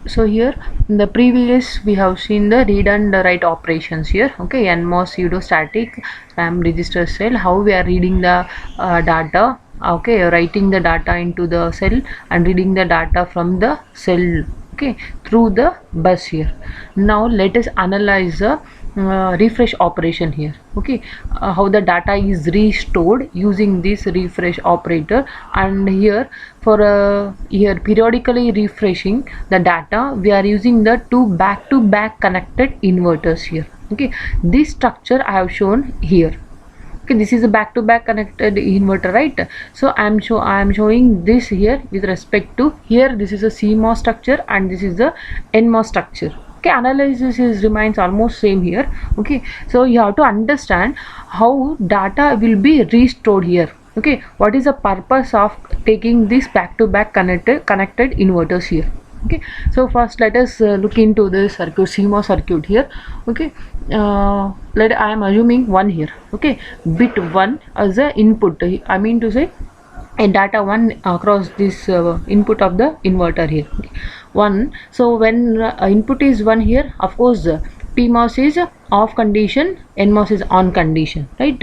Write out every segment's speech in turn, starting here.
So here in the previous we have seen the read and write operations here. Okay, NMOS pseudostatic RAM register cell, how we are reading the data, okay, writing the data into the cell and reading the data from the cell, okay, through the bus here. Now let us analyze the refresh operation here. Okay, how the data is restored using this refresh operator. And here for here periodically refreshing the data, we are using the two back to back connected inverters here. Okay, this structure I have shown here. Okay, this is a back to back connected inverter, right? So I am showing this here with respect to here. This is a CMOS structure and this is the NMOS structure. Okay, analysis remains almost same here. Okay, so you have to understand how data will be restored here. Okay, what is the purpose of taking this back to back connected inverters here? Okay, so first let us look into the circuit, CMOS circuit here. Okay, let I am assuming 1 here. Okay, bit 1 as a input, I mean to say a data 1 across this input of the inverter here. Okay. 1, so when input is 1 here, of course PMOS is off condition, NMOS is on condition, right?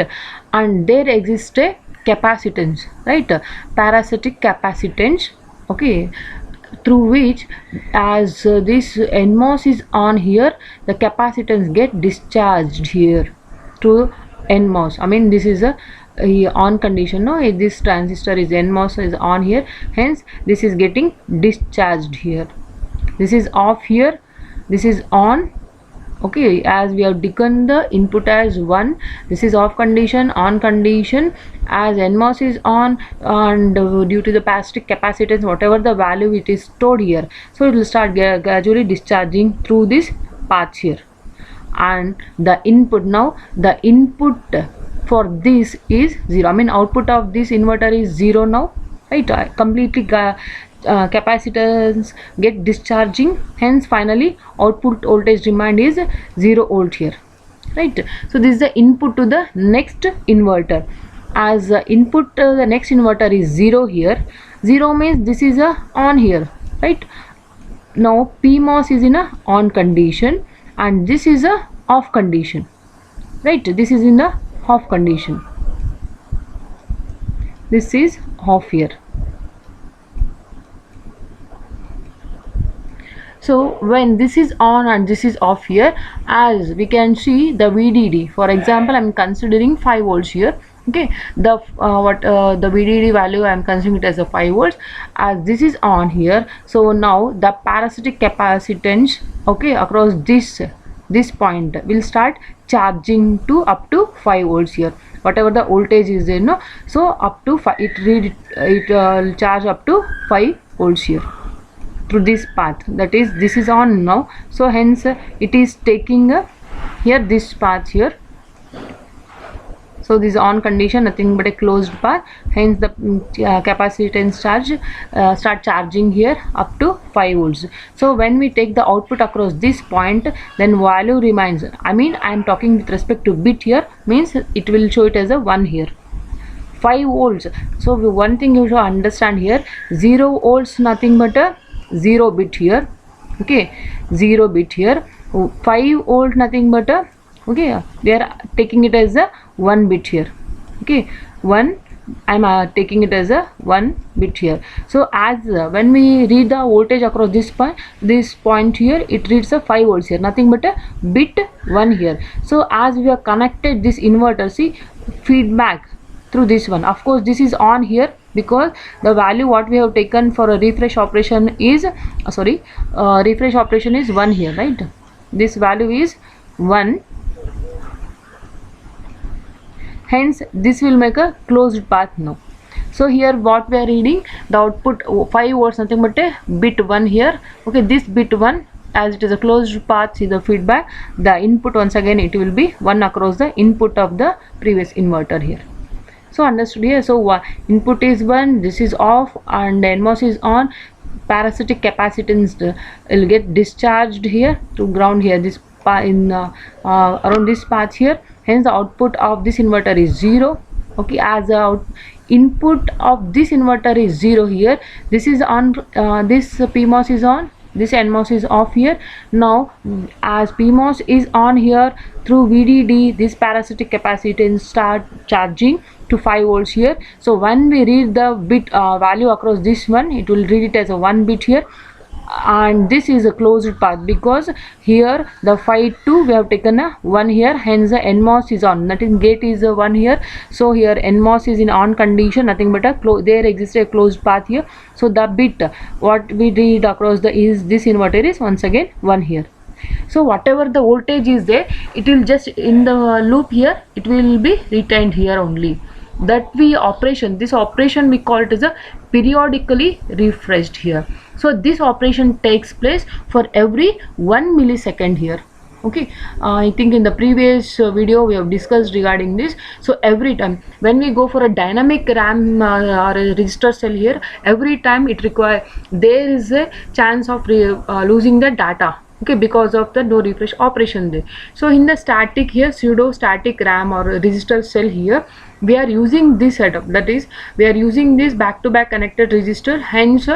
And there exists a capacitance, right? Parasitic capacitance, okay, through which as this NMOS is on here, the capacitance get discharged here to NMOS. I mean this is a on condition, no, this transistor is NMOS is on here, hence this is getting discharged here. This is off here, this is on. Okay, as we have taken the input as 1, this is off condition, on condition, as NMOS is on, and due to the parasitic capacitance, whatever the value it is stored here, so it will start gradually discharging through this path here. And the input, now the input for this is 0, I mean output of this inverter is 0 now, right? Completely capacitance get discharging, hence finally output voltage demand is 0 volt here, right? So this is the input to the next inverter. As input the next inverter is 0 here, 0 means this is a on here, right? Now PMOS is in a on condition and this is a off condition, right? This is in the off condition, this is off here. So when this is on and this is off here, as we can see the VDD, for example I am considering 5 volts here. Okay, the the VDD value I am considering it as a 5 volts, as this is on here. So now the parasitic capacitance, okay, across this point will start charging to up to 5 volts here, whatever the voltage is there, no, so up to 5, it charge up to 5 volts here through this path, that is this is on now, so hence it is taking here this path here. So this is on condition, nothing but a closed path, hence the capacitance charge start charging here up to 5 volts. So when we take the output across this point, then value remains, I mean I am talking with respect to bit here, means it will show it as a 1 here, 5 volts. So one thing you should understand here, 0 volts nothing but a 0 bit here, okay, 0 bit here, 5 volt nothing but a, okay, we are taking it as a 1 bit here, okay, 1, I'm taking it as a 1 bit here. So as when we read the voltage across this point here, it reads a 5 volts here, nothing but a bit 1 here. So as we have connected this inverter, see feedback through this one, of course this is on here because the value what we have taken for a refresh operation is refresh operation is 1 here, right? This value is 1, hence this will make a closed path now. So here what we are reading, the output 5 volts nothing but a bit 1 here, okay, this bit 1, as it is a closed path, see the feedback, the input once again it will be 1 across the input of the previous inverter here. So understood here. So input is 1, this is off, and NMOS is on, parasitic capacitance will get discharged here to ground here, this in around this path here, hence the output of this inverter is 0, okay, as the input of this inverter is 0 here, this is on, this PMOS is on, this NMOS is off here. Now as PMOS is on here, through VDD this parasitic capacitance start charging to 5 volts here. So when we read the bit value across this one, it will read it as a 1 bit here, and this is a closed path because here the phi 2 we have taken a 1 here, hence the NMOS is on, that is gate is a 1 here. So here NMOS is in on condition, nothing but a there exists a closed path here. So the bit what we read across the is this inverter is once again 1 here. So whatever the voltage is there, it will just in the loop here, it will be retained here only. That this operation we call it as a periodically refreshed here. So this operation takes place for every 1 millisecond here. Okay, I think in the previous video we have discussed regarding this. So every time when we go for a dynamic RAM or a register cell here, every time it require, there is a chance of losing the data, okay, because of the no refresh operation there. So in the static here, pseudo static RAM or register cell here, we are using this setup, that is we are using this back to back connected resistor. Hence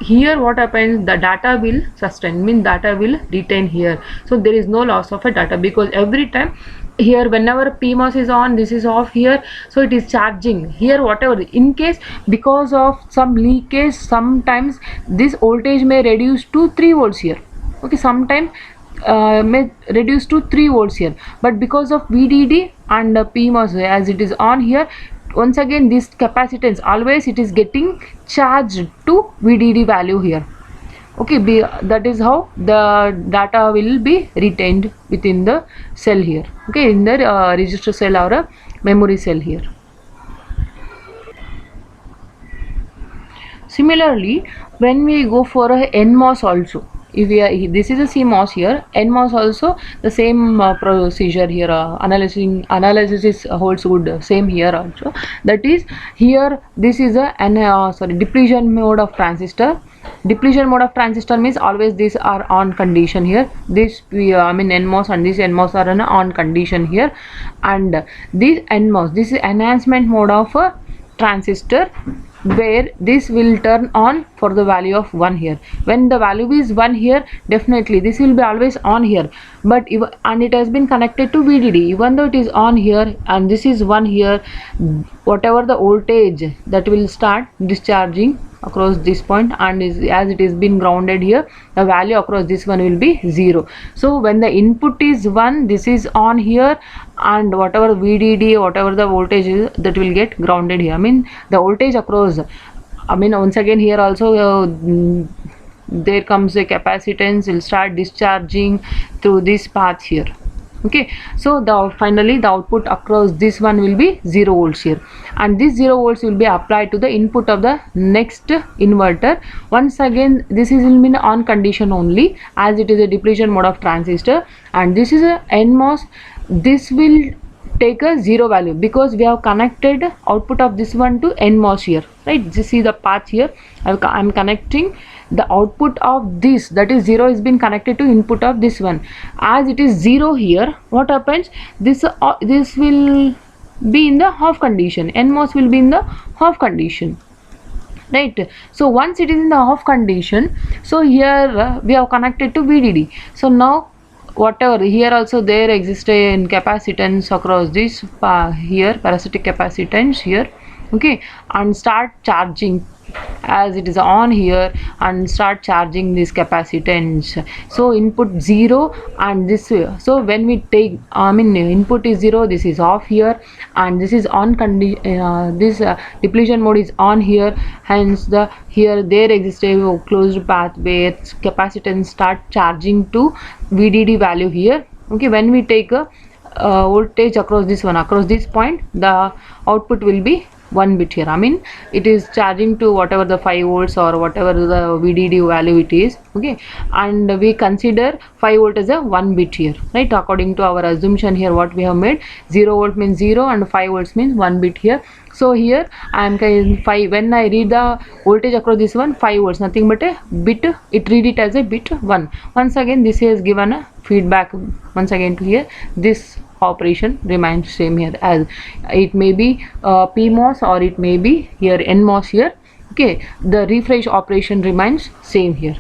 here what happens, the data will sustain, mean data will retain here. So there is no loss of a data, because every time here whenever PMOS is on, this is off here, so it is charging here. Whatever in case because of some leakage, sometimes this voltage may reduce to 3 volts here, okay, sometimes may reduce to 3 volts here, but because of VDD and PMOS as it is on here, once again this capacitance always it is getting charged to VDD value here. Okay, that is how the data will be retained within the cell here, okay, in the register cell or a memory cell here. Similarly, when we go for a NMOS also, if we are, this is a CMOS here, NMOS also the same procedure here, analysis holds good, same here also. That is here this is a depletion mode of transistor. Depletion mode of transistor means always these are on condition here. This NMOS and this NMOS are in on condition here, and this NMOS, this is enhancement mode of a transistor, where this will turn on for the value of 1 here. When the value is 1 here, definitely this will be always on here, but and it has been connected to VDD, even though it is on here and this is 1 here, whatever the voltage that will start discharging across this point, and as it is been grounded here, the value across this one will be 0. So when the input is 1, this is on here, and whatever VDD, whatever the voltage is, that will get grounded here. I mean the voltage across, once again here also there comes a capacitance, will start discharging through this path here. Okay, so finally the output across this one will be 0 volts here, and this 0 volts will be applied to the input of the next inverter. Once again this is will mean on condition only, as it is a depletion mode of transistor, and this is a NMOS. This will take a 0 value because we have connected output of this one to NMOS here, right? This is the path here. I'm connecting the output of this, that is 0, is been connected to input of this one. As it is 0 here, what happens, this will be in the off condition, NMOS will be in the off condition, right? So once it is in the off condition, so here we have connected to VDD. So now whatever here also there exists a capacitance across this here, parasitic capacitance here, okay, and start charging as it is on here, and start charging this capacitance. So input 0 and this, so when we take input is 0, this is off here, and this is on condition, this depletion mode is on here, hence here there exists a closed path where capacitance start charging to VDD value here. Okay, when we take a voltage across this one, across this point, the output will be 1 bit here. It is charging to whatever the 5 volts or whatever the VDD value it is, okay, and we consider 5 volt as a 1 bit here, right? According to our assumption here, what we have made, 0 volt means 0 and 5 volts means 1 bit here. So here I am 5, when I read the voltage across this one, 5 volts, nothing but a bit, it read it as a bit 1. Once again this is given a feedback once again to here, this operation remains same here, as it may be PMOS or it may be here NMOS here, okay, the refresh operation remains same here.